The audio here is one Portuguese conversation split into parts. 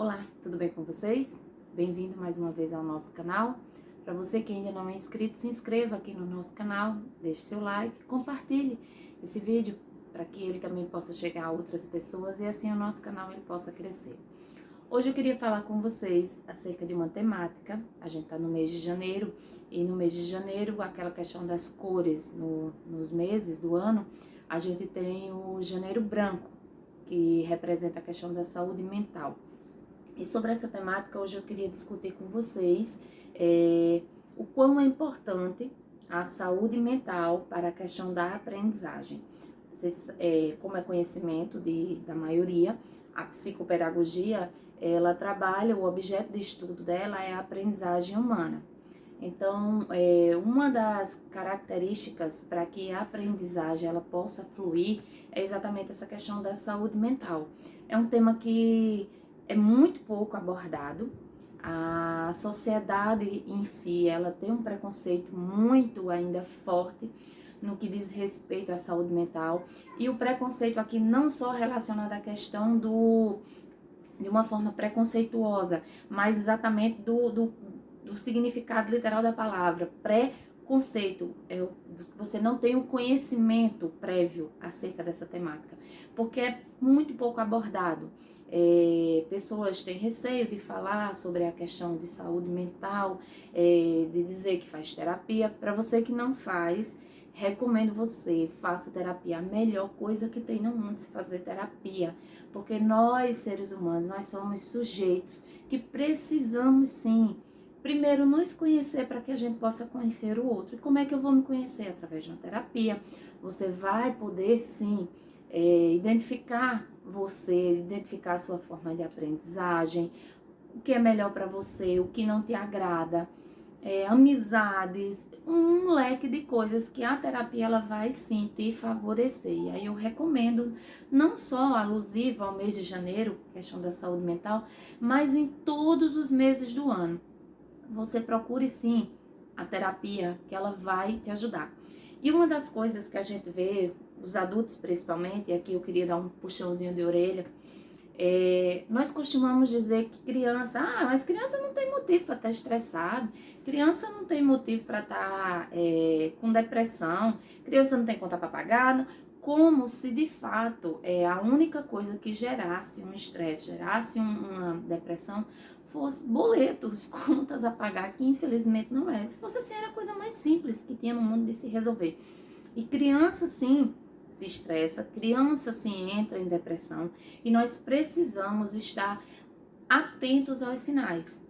Olá, tudo bem com vocês? Bem-vindo mais uma vez ao nosso canal. Para você que ainda não é inscrito, se inscreva aqui no nosso canal, deixe seu like, compartilhe esse vídeo para que ele também possa chegar a outras pessoas e assim o nosso canal ele possa crescer. Hoje eu queria falar com vocês acerca de uma temática. A gente está no mês de janeiro e no mês de janeiro aquela questão das cores nos meses do ano, a gente tem o janeiro branco, que representa a questão da saúde mental. E sobre essa temática, hoje eu queria discutir com vocês o quão é importante a saúde mental para a questão da aprendizagem. Vocês, como é conhecimento da maioria, a psicopedagogia, ela trabalha, o objeto de estudo dela é a aprendizagem humana. Então, uma das características para que a aprendizagem ela possa fluir é exatamente essa questão da saúde mental. É um tema que é muito pouco abordado. A sociedade em si, ela tem um preconceito muito ainda forte no que diz respeito à saúde mental. E o preconceito aqui não só relacionado à questão de uma forma preconceituosa, mas exatamente do significado literal da palavra. Preconceito, você não tem o conhecimento prévio acerca dessa temática, porque é muito pouco abordado. Pessoas têm receio de falar sobre a questão de saúde mental, de dizer que faz terapia. Para você que não faz, recomendo você faça terapia. A melhor coisa que tem no mundo é se fazer terapia, porque nós, seres humanos, nós somos sujeitos que precisamos sim, primeiro nos conhecer para que a gente possa conhecer o outro. E como é que eu vou me conhecer? Através de uma terapia. Você vai poder sim identificar você, identificar a sua forma de aprendizagem, o que é melhor para você, o que não te agrada, amizades, um leque de coisas que a terapia ela vai sim te favorecer. E aí eu recomendo, não só alusiva ao mês de janeiro, questão da saúde mental, mas em todos os meses do ano. Você procure sim a terapia, que ela vai te ajudar. E uma das coisas que a gente vê, os adultos principalmente, e aqui eu queria dar um puxãozinho de orelha, nós costumamos dizer que criança, mas criança não tem motivo para estar estressado, criança não tem motivo para estar com depressão, criança não tem conta para pagar, como se de fato a única coisa que gerasse um estresse, gerasse uma depressão, fosse boletos, contas a pagar, que infelizmente não é. Se fosse assim, era a coisa mais simples que tinha no mundo de se resolver. E criança, sim, se estressa, criança, sim, entra em depressão. E nós precisamos estar atentos aos sinais.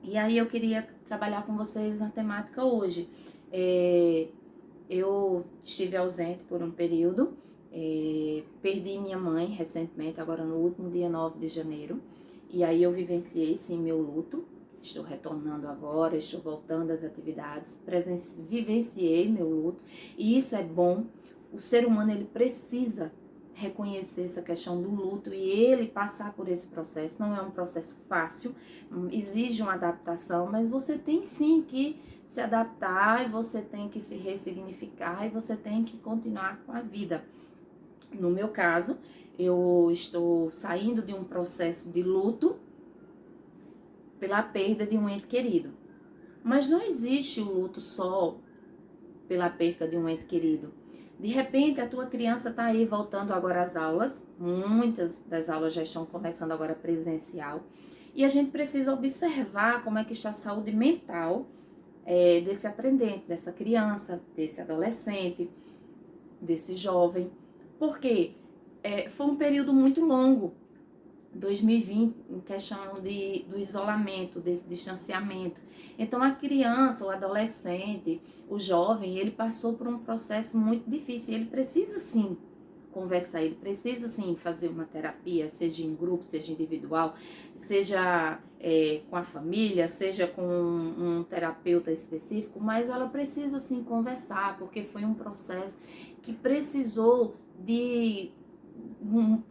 E aí eu queria trabalhar com vocês na temática hoje. Eu estive ausente por um período, perdi minha mãe recentemente, agora no último dia 9 de janeiro. E aí eu vivenciei sim meu luto, estou retornando agora, estou voltando às atividades, vivenciei meu luto e isso é bom. O ser humano ele precisa reconhecer essa questão do luto e ele passar por esse processo. Não é um processo fácil, exige uma adaptação, mas você tem sim que se adaptar e você tem que se ressignificar e você tem que continuar com a vida. No meu caso, eu estou saindo de um processo de luto pela perda de um ente querido. Mas não existe o luto só pela perda de um ente querido. De repente, a tua criança está aí voltando agora às aulas. Muitas das aulas já estão começando agora presencial. E a gente precisa observar como é que está a saúde mental desse aprendente, dessa criança, desse adolescente, desse jovem. Porque foi um período muito longo, 2020, em questão do isolamento, desse distanciamento. Então a criança, o adolescente, o jovem, ele passou por um processo muito difícil. Ele precisa sim conversar, ele precisa sim fazer uma terapia, seja em grupo, seja individual, seja com a família, seja com um terapeuta específico, mas ela precisa sim conversar, porque foi um processo que precisou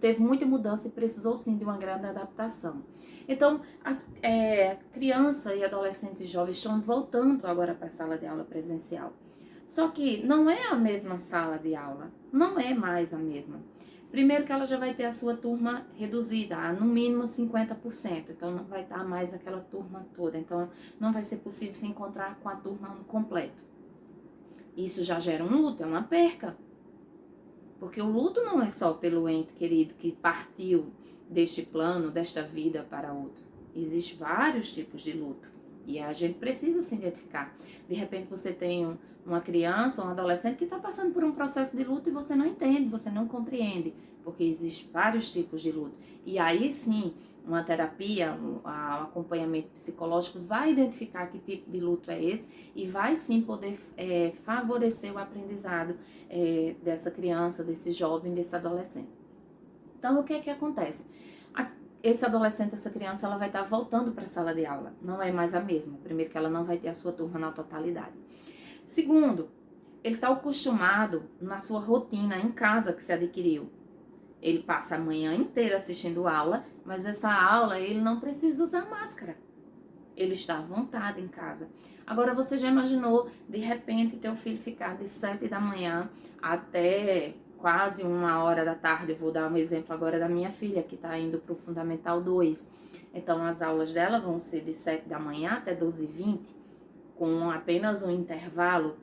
teve muita mudança e precisou sim de uma grande adaptação. Então, crianças e adolescentes jovens estão voltando agora para a sala de aula presencial. Só que não é a mesma sala de aula, não é mais a mesma. Primeiro que ela já vai ter a sua turma reduzida, a no mínimo 50%. Então não vai estar mais aquela turma toda. Então não vai ser possível se encontrar com a turma no completo. Isso já gera um luto, é uma perca. Porque o luto não é só pelo ente querido que partiu deste plano, desta vida para outro. Existem vários tipos de luto. E a gente precisa se identificar. De repente você tem uma criança ou um adolescente que está passando por um processo de luto e você não entende, você não compreende. Porque existem vários tipos de luto. E aí sim, uma terapia, um acompanhamento psicológico vai identificar que tipo de luto é esse e vai sim poder favorecer o aprendizado dessa criança, desse jovem, desse adolescente. Então, o que é que acontece? Esse adolescente, essa criança, ela vai estar voltando para a sala de aula. Não é mais a mesma. Primeiro que ela não vai ter a sua turma na totalidade. Segundo, ele está acostumado na sua rotina em casa que se adquiriu. Ele passa a manhã inteira assistindo aula, mas essa aula ele não precisa usar máscara. Ele está à vontade em casa. Agora você já imaginou, de repente, teu filho ficar de 7 da manhã até quase 1 hora da tarde? Eu vou dar um exemplo agora da minha filha, que está indo para o Fundamental 2. Então, as aulas dela vão ser de 7 da manhã até 12h20, com apenas um intervalo.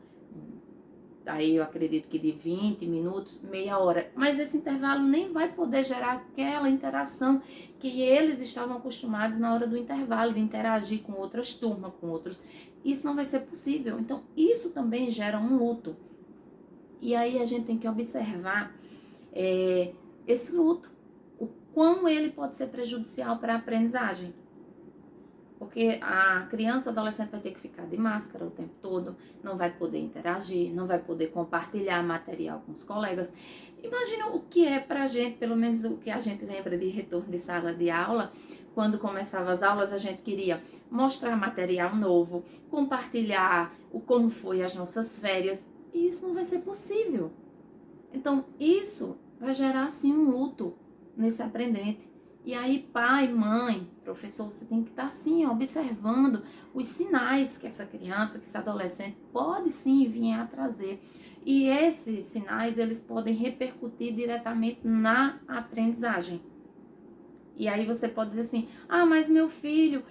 Aí eu acredito que de 20 minutos, meia hora. Mas esse intervalo nem vai poder gerar aquela interação que eles estavam acostumados na hora do intervalo, de interagir com outras turmas, com outros. Isso não vai ser possível. Então, isso também gera um luto. E aí a gente tem que observar esse luto. O quão ele pode ser prejudicial para a aprendizagem. Porque a criança, adolescente vai ter que ficar de máscara o tempo todo, não vai poder interagir, não vai poder compartilhar material com os colegas. Imagina o que é pra gente, pelo menos o que a gente lembra de retorno de sala de aula. Quando começava as aulas, a gente queria mostrar material novo, compartilhar como foi as nossas férias. E isso não vai ser possível. Então, isso vai gerar, sim, um luto nesse aprendente. E aí, pai, mãe, professor, você tem que estar, sim, observando os sinais que essa criança, que esse adolescente pode, sim, vir a trazer. E esses sinais, eles podem repercutir diretamente na aprendizagem. E aí você pode dizer assim, mas meu filho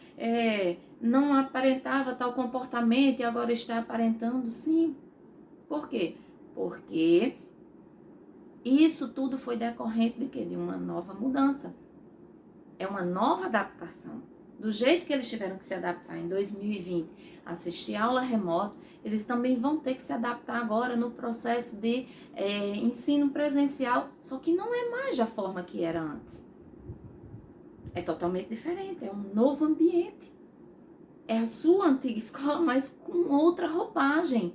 não aparentava tal comportamento e agora está aparentando. Sim. Por quê? Porque isso tudo foi decorrente de quê? De uma nova mudança. É uma nova adaptação. Do jeito que eles tiveram que se adaptar em 2020, assistir aula remoto, eles também vão ter que se adaptar agora no processo de ensino presencial, só que não é mais da forma que era antes. É totalmente diferente, é um novo ambiente. É a sua antiga escola, mas com outra roupagem.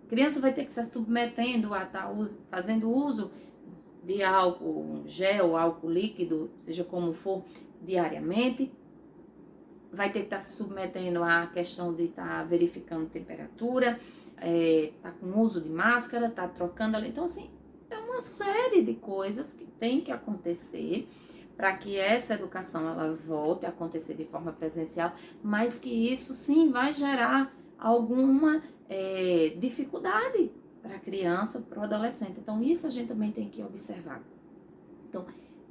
A criança vai ter que se submetendo a estar fazendo uso de álcool gel, álcool líquido, seja como for, diariamente. Vai ter que estar se submetendo à questão de estar verificando temperatura, estar com uso de máscara, estar trocando ali. Então, assim, é uma série de coisas que tem que acontecer para que essa educação ela volte a acontecer de forma presencial, mas que isso sim vai gerar alguma dificuldade para a criança, para o adolescente. Então, isso a gente também tem que observar. Então,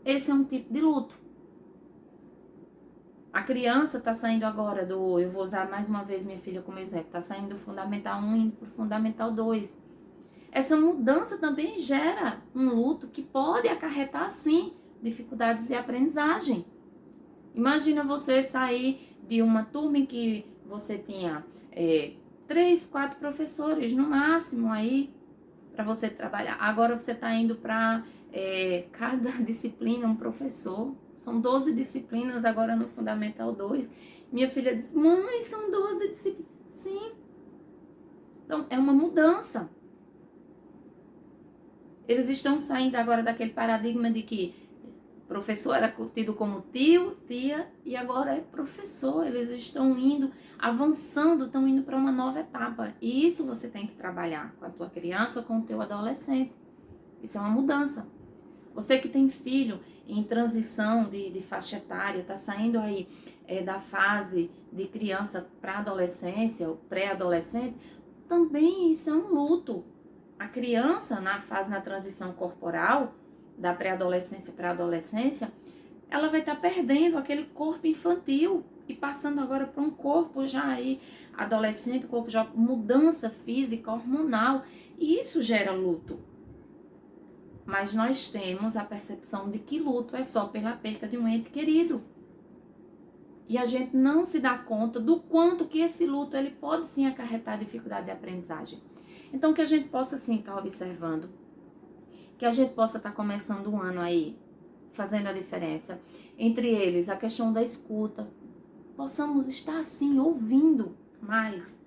esse é um tipo de luto. A criança está saindo agora eu vou usar mais uma vez minha filha como exemplo, está saindo do Fundamental 1 indo para o Fundamental 2. Essa mudança também gera um luto que pode acarretar, sim, dificuldades de aprendizagem. Imagina você sair de uma turma em que você tinha 3, 4 professores no máximo aí para você trabalhar. Agora você está indo para cada disciplina um professor. São 12 disciplinas agora no Fundamental 2. Minha filha diz, mãe, são 12 disciplinas. Sim. Então, é uma mudança. Eles estão saindo agora daquele paradigma de que professor era tido como tio, tia, e agora é professor. Eles estão indo, avançando, estão indo para uma nova etapa. E isso você tem que trabalhar com a tua criança, com o teu adolescente. Isso é uma mudança. Você que tem filho em transição de faixa etária, está saindo aí da fase de criança para adolescência, ou pré-adolescente, também isso é um luto. A criança, na transição corporal, da pré-adolescência para a adolescência, ela vai estar perdendo aquele corpo infantil e passando agora para um corpo já aí adolescente, corpo já mudança física, hormonal, e isso gera luto. Mas nós temos a percepção de que luto é só pela perca de um ente querido. E a gente não se dá conta do quanto que esse luto ele pode sim acarretar dificuldade de aprendizagem. Então que a gente possa sim estar observando, que a gente possa estar começando o ano aí, fazendo a diferença. Entre eles, a questão da escuta. Possamos estar sim ouvindo mais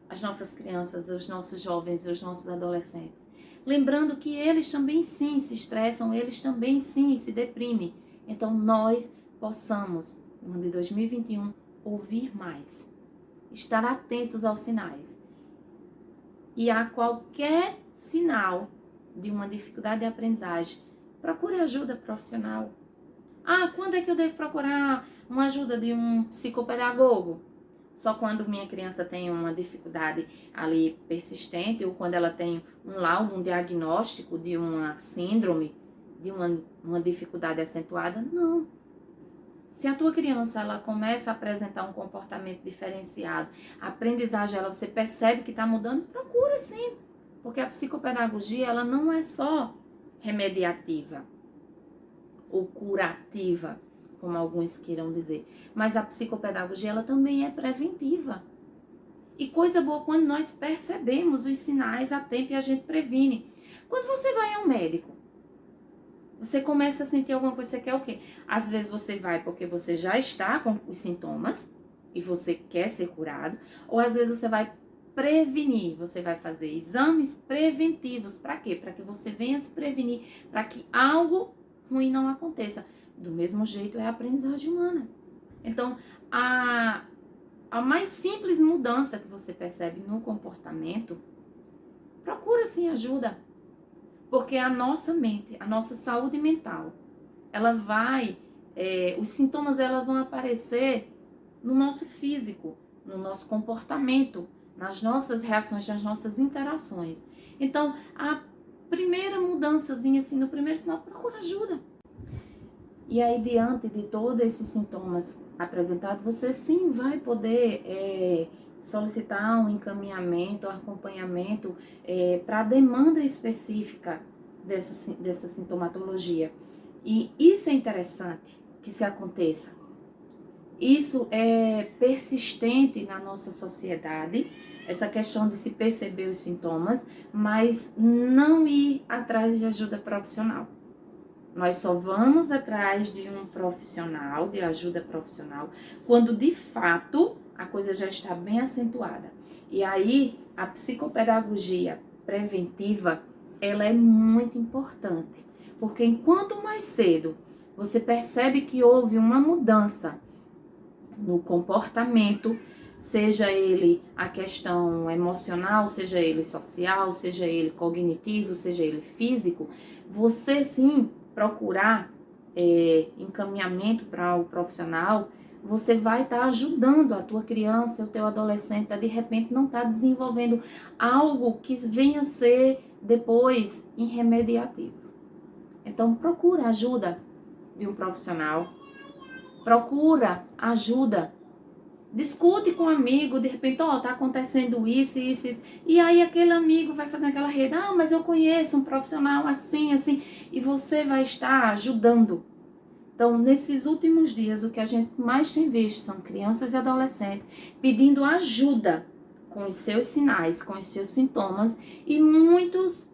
as nossas crianças, os nossos jovens, os nossos adolescentes. Lembrando que eles também sim se estressam, eles também sim se deprimem. Então nós possamos, no ano de 2021, ouvir mais. Estar atentos aos sinais. E a qualquer sinal de uma dificuldade de aprendizagem, procure ajuda profissional. Quando é que eu devo procurar uma ajuda de um psicopedagogo? Só quando minha criança tem uma dificuldade ali persistente ou quando ela tem um laudo, um diagnóstico de uma síndrome, de uma dificuldade acentuada? Não. Se a tua criança ela começa a apresentar um comportamento diferenciado, a aprendizagem você percebe que está mudando, procura sim. Porque a psicopedagogia ela não é só remediativa ou curativa, como alguns queiram dizer. Mas a psicopedagogia, ela também é preventiva. E coisa boa quando nós percebemos os sinais a tempo e a gente previne. Quando você vai ao médico, você começa a sentir alguma coisa, você quer o quê? Às vezes você vai porque você já está com os sintomas e você quer ser curado, ou às vezes você vai prevenir, você vai fazer exames preventivos. Para quê? Para que você venha se prevenir, para que algo ruim não aconteça. Do mesmo jeito é a aprendizagem humana. Então, a mais simples mudança que você percebe no comportamento, procura sim ajuda. Porque a nossa mente, a nossa saúde mental, ela vai, os sintomas elas vão aparecer no nosso físico, no nosso comportamento, nas nossas reações, nas nossas interações. Então, a primeira mudançazinha, assim, no primeiro sinal, procura ajuda. E aí, diante de todos esses sintomas apresentados, você sim vai poder solicitar um encaminhamento, um acompanhamento para a demanda específica dessa sintomatologia. E isso é interessante que se aconteça. Isso é persistente na nossa sociedade, essa questão de se perceber os sintomas, mas não ir atrás de ajuda profissional. Nós só vamos atrás de um profissional, de ajuda profissional, quando de fato a coisa já está bem acentuada. E aí a psicopedagogia preventiva, ela é muito importante, porque enquanto mais cedo você percebe que houve uma mudança no comportamento, seja ele a questão emocional, seja ele social, seja ele cognitivo, seja ele físico, você sim procurar encaminhamento para o profissional, você vai estar ajudando a tua criança, o teu adolescente, a de repente não estar desenvolvendo algo que venha a ser depois irremediativo. Então procura ajuda de um profissional, procura ajuda. Discute com um amigo, de repente, tá acontecendo isso, e aí aquele amigo vai fazer aquela rede, mas eu conheço um profissional assim, e você vai estar ajudando. Então, nesses últimos dias, o que a gente mais tem visto são crianças e adolescentes pedindo ajuda com os seus sinais, com os seus sintomas, e muitos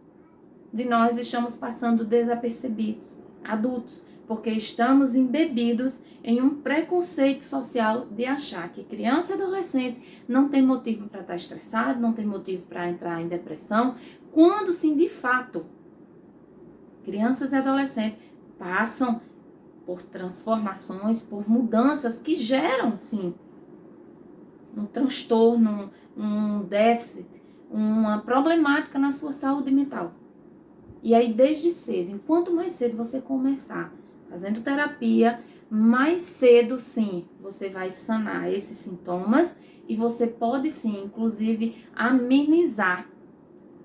de nós estamos passando desapercebidos, adultos, porque estamos embebidos em um preconceito social de achar que criança e adolescente não tem motivo para estar estressado, não tem motivo para entrar em depressão, quando sim, de fato, crianças e adolescentes passam por transformações, por mudanças que geram, sim, um transtorno, um déficit, uma problemática na sua saúde mental. E aí, desde cedo, enquanto mais cedo você começar fazendo terapia, mais cedo, sim, você vai sanar esses sintomas e você pode, sim, inclusive, amenizar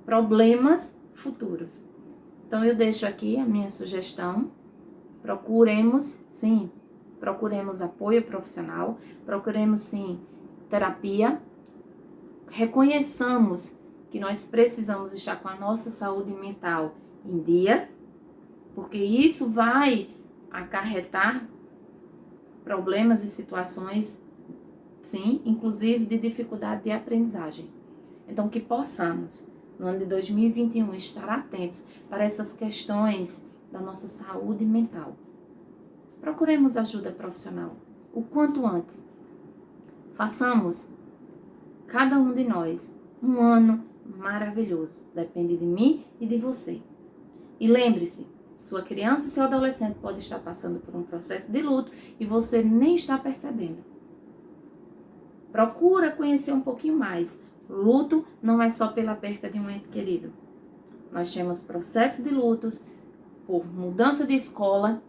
problemas futuros. Então eu deixo aqui a minha sugestão. Procuremos, sim, procuremos apoio profissional, procuremos, sim, terapia. Reconheçamos que nós precisamos estar com a nossa saúde mental em dia, porque isso vai acarretar problemas e situações, sim, inclusive de dificuldade de aprendizagem. Então, que possamos, no ano de 2021, estar atentos para essas questões da nossa saúde mental. Procuremos ajuda profissional o quanto antes. Façamos, cada um de nós, um ano maravilhoso. Depende de mim e de você. E lembre-se, sua criança e seu adolescente pode estar passando por um processo de luto e você nem está percebendo. Procura conhecer um pouquinho mais. Luto não é só pela perda de um ente querido. Nós temos processo de lutos por mudança de escola.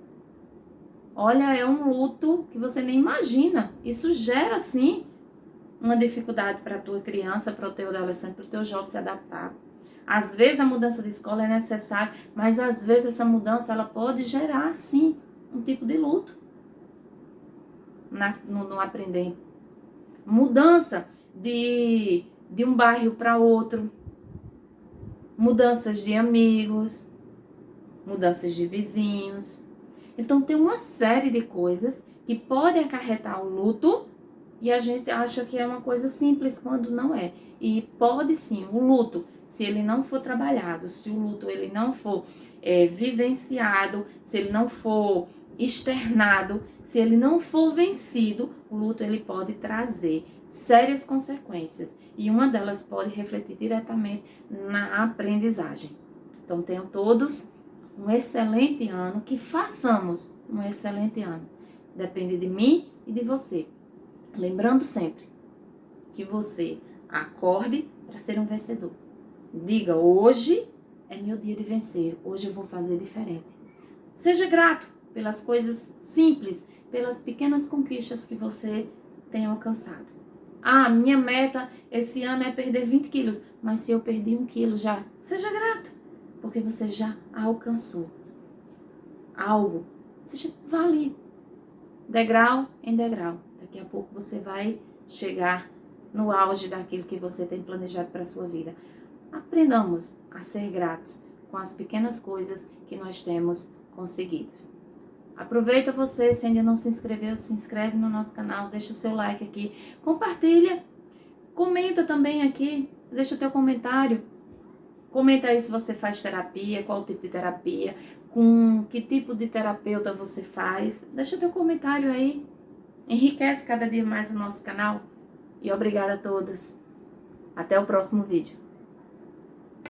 Olha, é um luto que você nem imagina. Isso gera, sim, uma dificuldade para a tua criança, para o teu adolescente, para o teu jovem se adaptar. Às vezes a mudança de escola é necessária, mas às vezes essa mudança ela pode gerar, sim, um tipo de luto no aprendente. Mudança de um bairro para outro, mudanças de amigos, mudanças de vizinhos. Então tem uma série de coisas que podem acarretar o luto e a gente acha que é uma coisa simples quando não é. E pode sim, o luto, se ele não for trabalhado, se o luto ele não for vivenciado, se ele não for externado, se ele não for vencido, o luto ele pode trazer sérias consequências e uma delas pode refletir diretamente na aprendizagem. Então tenham todos um excelente ano, que façamos um excelente ano. Depende de mim e de você. Lembrando sempre que você acorde para ser um vencedor. Diga, hoje é meu dia de vencer, hoje eu vou fazer diferente. Seja grato pelas coisas simples, pelas pequenas conquistas que você tem alcançado. Ah, minha meta esse ano é perder 20 quilos, mas se eu perdi 1 quilo já, seja grato, porque você já alcançou algo. Seja, vale degrau em degrau. Daqui a pouco você vai chegar no auge daquilo que você tem planejado para a sua vida. Aprendamos a ser gratos com as pequenas coisas que nós temos conseguido. Aproveita você, se ainda não se inscreveu, se inscreve no nosso canal, deixa o seu like aqui, compartilha, comenta também aqui, deixa o teu comentário. Comenta aí se você faz terapia, qual tipo de terapia, com que tipo de terapeuta você faz. Deixa o teu comentário aí. Enriquece cada dia mais o nosso canal. E obrigada a todos. Até o próximo vídeo.